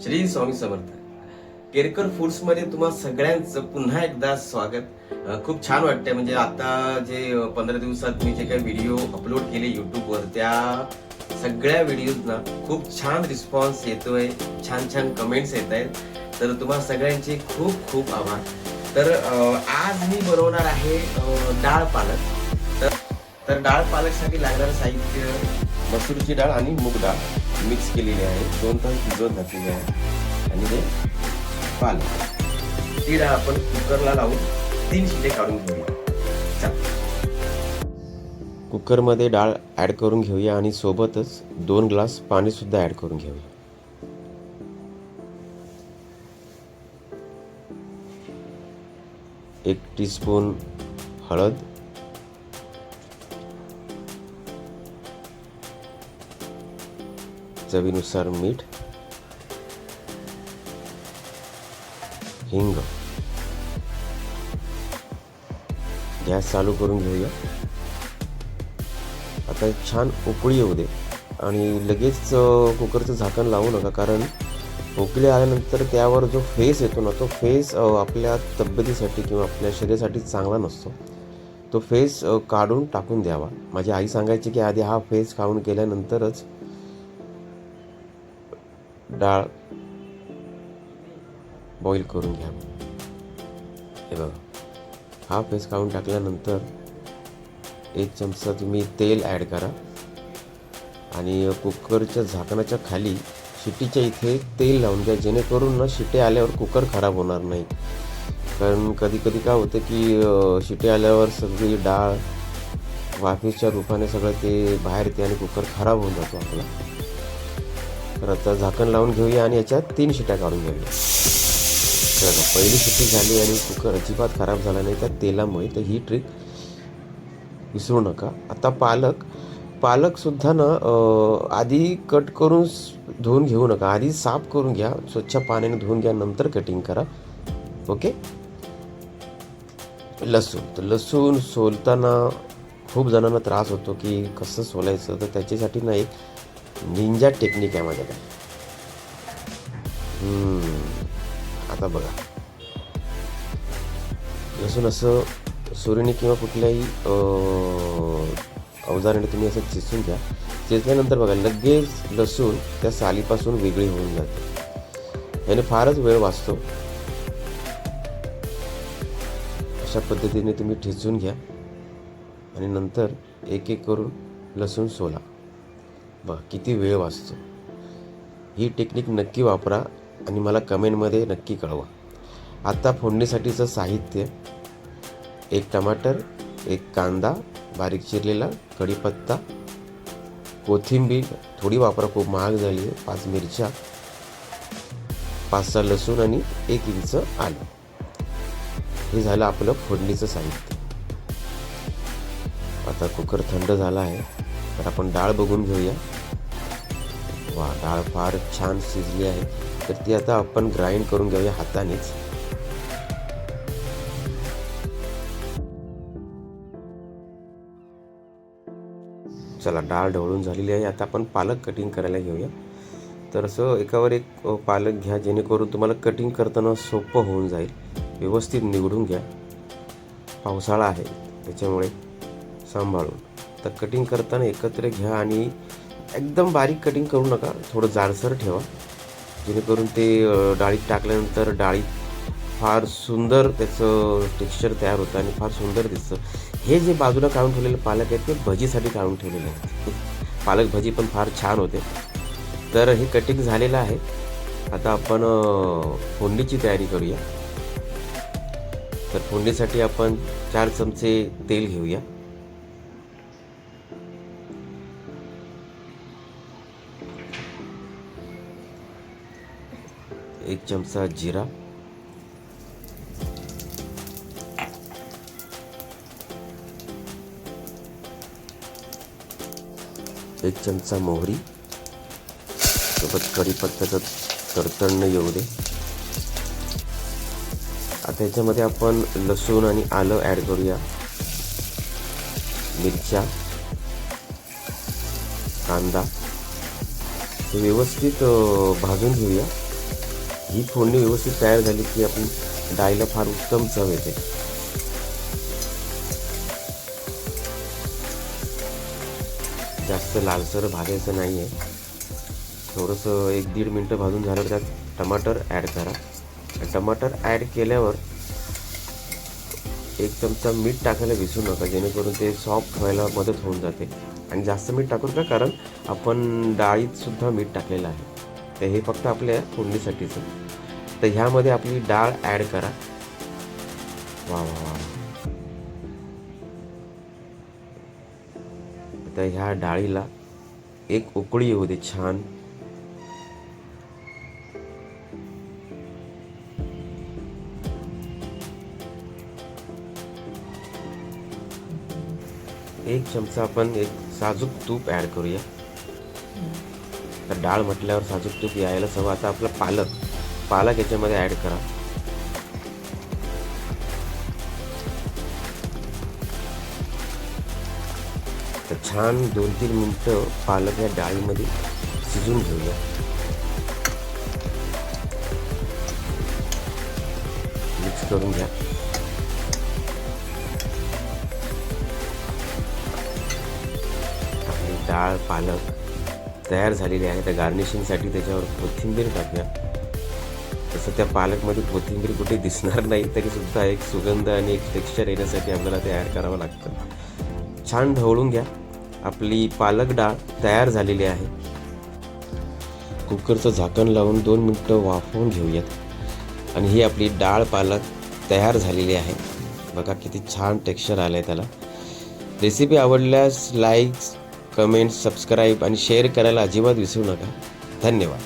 Shri Swami Samarth. Kerkar foods मध्ये तुम्हा सगळ्यांचं पुन्हा एकदा स्वागत. खूप छान वाटतंय. म्हणजे आता जे 15 दिवसात मी जे काही व्हिडिओ अपलोड केले युट्यूबवर, त्या सगळ्या व्हिडिओजना खूप छान रिस्पॉन्स येतोय, छान छान कमेंट्स येत आहेत. तर तुम्हा सगळ्यांचे खूप खूप आभार. तर आज मी बनवणार आहे डाळ पालक. तर डाळ पालकसाठी लागणारं साहित्य मसूरची डाळ आणि मूग डाळ मिक्स केलेली आहे, 2 तास भिजवत घातलेली आहे. आणि हे पालक, ती डाळ आपण कुकरला लावून 3 शिट्टे काढून घेऊया. कुकरमध्ये डाळ ॲड करून घेऊया आणि सोबतच 2 ग्लास पाणी सुद्धा ॲड करून घेऊया. एक टीस्पून हळद, चवीनुसार मीठ, हिंग. गॅस चालू करून घेऊया. आता छान उकळी येऊ दे आणि लगेच कुकरचं झाकण लावू नका, कारण उकळी आल्यानंतर त्यावर जो फेस येतो ना, तो फेस आपल्या तब्येतीसाठी किंवा आपल्या शरीरासाठी चांगला नसतो. तो फेस काढून टाकून द्यावा. माझी आई सांगायची की आधी हा फेस काढून केल्यानंतरच डाळ बॉईल करून घ्या. हे बघा, हा फेस काढून टाकल्यानंतर 1 चमचा तुम्ही तेल ॲड करा आणि कुकरच्या झाकणाच्या खाली शिट्टीच्या इथे तेल लावून द्या, जेणेकरून ना शिट्टी आल्यावर कुकर खराब होणार नाही. कारण कधी कधी काय होतं की शिट्टी आल्यावर सगळी डाळ वाफेच्या रूपाने सगळं ते बाहेर येते आणि कुकर खराब होऊन जातो आपला. तर आता झाकण लावून घेऊया आणि याच्यात 3 शिट्ट्या काढून घेऊया. तर पहिली शिट्टी झाली आणि कुकर अजिबात खराब झाला नाही त्या तेलामुळे. तर ही ट्रिक विसरू नका. आता पालकसुद्धा ना आधी कट करून धुवून घेऊ नका, आधी साफ करून घ्या, स्वच्छ पाण्याने धुवून घ्या, नंतर कटिंग करा. ओके. लसूण सोलताना खूप जणांना त्रास होतो की कसं सोलायचं. तर त्याच्यासाठी ना एक निंजा टेक्निक आहे माझ्याकडे. आता बघा, लसूण असं सुरीने किंवा कुठल्याही अवजाराने तुम्ही असं चिसून घ्या. चिसल्यानंतर बघा, लगेच लसूण त्या सालीपासून वेगळी होऊन जाते. याने फारच वेळ वाचतो. अशा पद्धतीने तुम्ही ठेचून घ्या आणि नंतर एक एक करून लसूण सोला. बघा किती वेळ वाचतो. ही टेक्निक नक्की वापरा आणि मला कमेंटमध्ये नक्की कळवा. आता फोडणीसाठीचं साहित्य: 1 टमाटर, 1 कांदा बारीक चिरलेला, कढीपत्ता, कोथिंबीर थोडी वापरा, खूप महाग झाली आहे, 5 मिरच्या, 5-6 लसूण आणि 1 इंच आलं. हे झालं आपलं फोडणीचं साहित्य. आता कुकर थंड झाला आहे, तर आपण डाळ बघून घेऊया. वा, डाळ फार छान शिजली आहे. तर ती आता आपण ग्राइंड करून घेऊया हातानेच. चला, डाळ ढवळून झालेली आहे. आता आपण पालक कटिंग करायला घेऊया. तर असं एकावर एक पालक घ्या, जेणेकरून तुम्हाला कटिंग करताना सोपं होऊन जाईल. व्यवस्थित निवडून घ्या. पावसाळा आहे त्याच्यामुळे सांभाळून. तर कटिंग करताना एकत्र घ्या आणि एकदम बारीक कटिंग करू नका, थोडं जाडसर ठेवा, जेणेकरून ते डाळीत टाकल्यानंतर डाळीत फार सुंदर त्याचं टेक्स्चर तयार होतं आणि फार सुंदर दिसतं. हे जे बाजूला काढून ठेवलेले पालक आहेत ते भजीसाठी काढून ठेवलेले आहेत. पालक भजी पण फार छान होते. तर हे कटिंग झालेलं आहे. आता आपण फोडणीची तयारी करूया. तर फोडणीसाठी आपण 4 चमचे तेल घेऊया. 1 चमचा जिरा, 1 चमचा मोहरी, सोबत कढीपत्त्याचं तडतडणं येऊ दे. आता याच्यामध्ये आपण लसूण आणि आलं ॲड करूया. मिरच्या, कांदा हे व्यवस्थित भाजून घेऊया. ही फोडणी व्यवस्थित तयार झाली की आपण डाळीला फार उत्तम चव येते. जास्त लालसर भाजायचं नाही आहे. थोडंसं 1-1.5 मिनटं भाजून झाल्यावर त्यात टमाटर ॲड करा. टमाटर ॲड केल्यावर 1 चमचा मीठ टाकायला विसरू नका, जेणेकरून ते सॉफ्ट व्हायला मदत होऊन जाते. आणि जास्त मीठ टाकू नका, कारण आपण डाळीत सुद्धा मीठ टाकलेलं आहे. तर हे फक्त आपल्या फोडणीसाठीच. तर ह्यामध्ये आपली डाळ ॲड करा. वा वा वा. तर ह्या डाळीला एक उकळी येऊ दे छान. एक चमचा आपण एक साजूक तूप ॲड करूया. तर डाळ म्हटल्यावर साजूक तूप यायलाच हवं. आता आपला पालक याच्यामध्ये ॲड करा. तर छान 2-3 मिनटं पालक या डाळीमध्ये शिजून घेऊया. मिक्स करून घ्या. डाळ पालक तयार झालेली आहे. तर गार्निशिंगसाठी त्याच्यावर कोथिंबीर टाकूया. तसं त्या पालकमध्ये कोथिंबीर कुठे दिसणार नाही, तरी सुद्धा एक सुगंध आणि एक टेक्स्चर येण्यासाठी आपल्याला ते ॲड करावं लागतं. छान ढवळून घ्या. आपली पालक डाळ तयार झालेली आहे. कुकरचं झाकण लावून 2 मिनटं वाफवून घेऊयात. आणि ही आपली डाळ पालक तयार झालेली आहे. बघा किती छान टेक्स्चर आलं आहे त्याला. रेसिपी आवडल्यास लाईक, कमेंट, सबस्क्राईब आणि शेअर करायला अजिबात विसरू नका. धन्यवाद.